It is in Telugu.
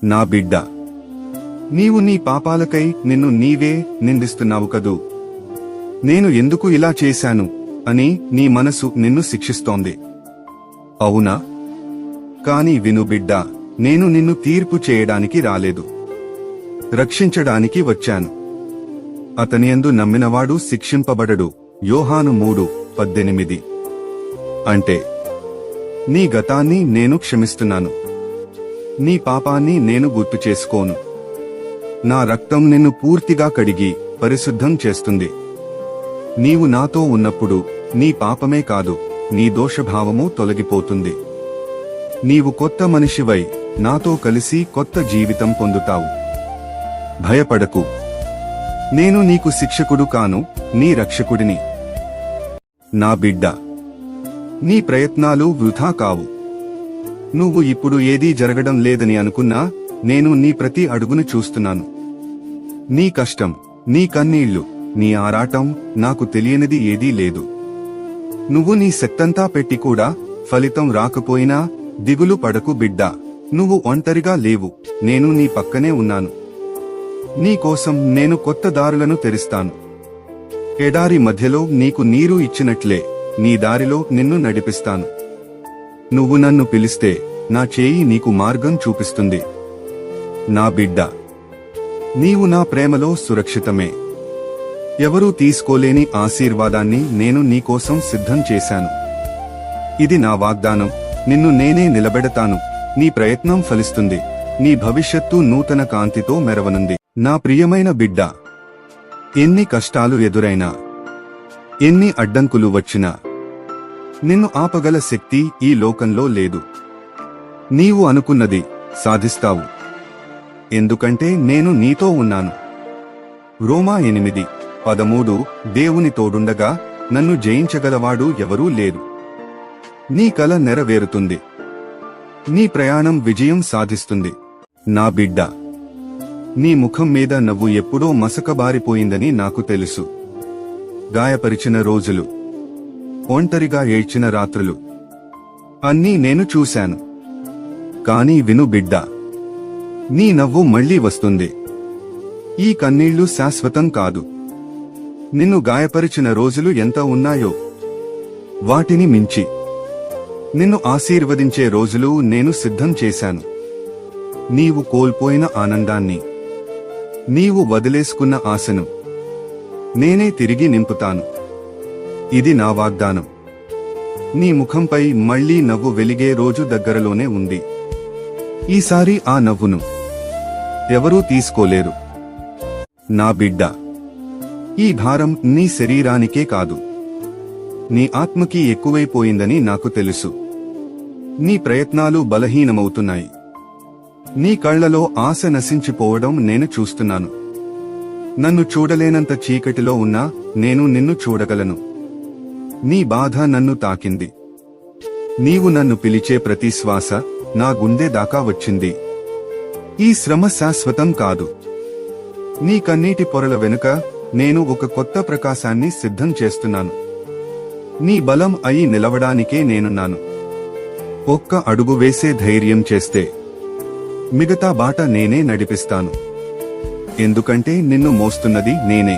నా బిడ్డ, నీవు నీ పాపాలకై నిన్ను నీవే నిందిస్తున్నావు కదూ. నేను ఎందుకు ఇలా చేశాను అని నీ మనసు నిన్ను శిక్షిస్తోంది, అవునా? కాని విను బిడ్డా, నేను నిన్ను తీర్పు చేయడానికి రాలేదు, రక్షించడానికి వచ్చాను. అతనియందు నమ్మినవాడు శిక్షింపబడడు. యోహాను 3:18. అంటే నీ గతాన్ని నేను క్షమిస్తున్నాను, నీ పాపాన్ని నేను గుర్తు చేసుకోను. నా రక్తం నిన్ను పూర్తిగా కడిగి పరిశుద్ధం చేస్తుంది. నీవు నాతో ఉన్నప్పుడు నీ పాపమే కాదు, నీ దోషభావము తొలగిపోతుంది. నీవు కొత్త మనిషివై నాతో కలిసి కొత్త జీవితం పొందుతావు. భయపడకు, నేను నీకు శిక్షకుడు కాను, నీ రక్షకుడిని. నా బిడ్డ, నీ ప్రయత్నాలు వృథా కావు. నువ్వు ఇప్పుడు ఏదీ జరగడం లేదని అనుకున్నా, నేను నీ ప్రతి అడుగును చూస్తున్నాను. నీ కష్టం, నీ కన్నీళ్లు, నీ ఆరాటం నాకు తెలియనిది ఏదీ లేదు. నువ్వు నీ శక్తంతా పెట్టి కూడా ఫలితం రాకపోయినా దిగులు పడకు బిడ్డా. నువ్వు ఒంటరిగా లేవు, నేను నీ పక్కనే ఉన్నాను. నీ కోసం నేను కొత్త దారులను తెరుస్తాను. ఎడారి మధ్యలో నీకు నీరు ఇచ్చినట్లే నీ దారిలో నిన్ను నడిపిస్తాను. నువ్వు నన్ను పిలిస్తే నా చేయి నీకు మార్గం చూపిస్తుంది. నా బిడ్డ, నీవు నా ప్రేమలో సురక్షితమే. ఎవరూ తీసుకోలేని ఆశీర్వాదాన్ని నేను నీకోసం సిద్ధం చేశాను. ఇది నా వాగ్దానం, నిన్ను నేనే నిలబెడతాను. నీ ప్రయత్నం ఫలిస్తుంది, నీ భవిష్యత్తు నూతన కాంతితో మెరవనుంది. నా ప్రియమైన బిడ్డ, ఎన్ని కష్టాలు ఎదురైనా, ఎన్ని అడ్డంకులు వచ్చినా, నిన్ను ఆపగల శక్తి ఈ లోకంలో లేదు. నీవు అనుకున్నది సాధిస్తావు, ఎందుకంటే నేను నీతో ఉన్నాను. రోమా 8:13. దేవుని తోడుండగా నన్ను జయించగలవాడు ఎవరూ లేరు. నీ కల నెరవేరుతుంది, నీ ప్రయాణం విజయం సాధిస్తుంది. నా బిడ్డ, నీ ముఖం మీద నవ్వు ఎప్పుడో మసకబారిపోయిందని నాకు తెలుసు. గాయపరిచిన రోజులు, ఒంటరిగా ఏడ్చిన రాత్రులు అన్నీ నేను చూశాను. కానీ విను బిడ్డా, నీ నవ్వు మళ్లీ వస్తుంది. ఈ కన్నీళ్లు శాశ్వతం కాదు. నిన్ను గాయపరిచిన రోజులు ఎంత ఉన్నాయో వాటిని మించి నిన్ను ఆశీర్వదించే రోజులు నేను సిద్ధం చేశాను. నీవు కోల్పోయిన ఆనందాన్ని, నీవు వదిలేసుకున్న ఆశను నేనే తిరిగి నింపుతాను. ఇది నా వాగ్దానం. నీ ముఖంపై మళ్లీ నవ్వు వెలిగే రోజు దగ్గరలోనే ఉంది. ఈసారి ఆ నవ్వును ఎవరూ తీసుకోలేరు. నా బిడ్డ, ఈ భారం నీ శరీరానికే కాదు, నీ ఆత్మకి ఎక్కువైపోయిందని నాకు తెలుసు. నీ ప్రయత్నాలు బలహీనమవుతున్నాయి. నీ కళ్లలో ఆశ నశించిపోవడం నేను చూస్తున్నాను. నన్ను చూడలేనంత చీకటిలో ఉన్నా నేను నిన్ను చూడగలను. నీ బాధ నన్ను తాకింది. నీవు నన్ను పిలిచే ప్రతి శ్వాస నా గుండె దాకా వచ్చింది. ఈ శ్రమ శాశ్వతం కాదు. నీ కన్నీటి పొరల వెనుక నేను ఒక కొత్త ప్రకాశాన్ని సిద్ధం చేస్తున్నాను. నీ బలం అయి నిలవడానికే నేనున్నాను. ఒక్క అడుగు వేసే ధైర్యం చేస్తే మిగతా బాట నేనే నడిపిస్తాను. ఎందుకంటే నిన్ను మోస్తున్నది నేనే.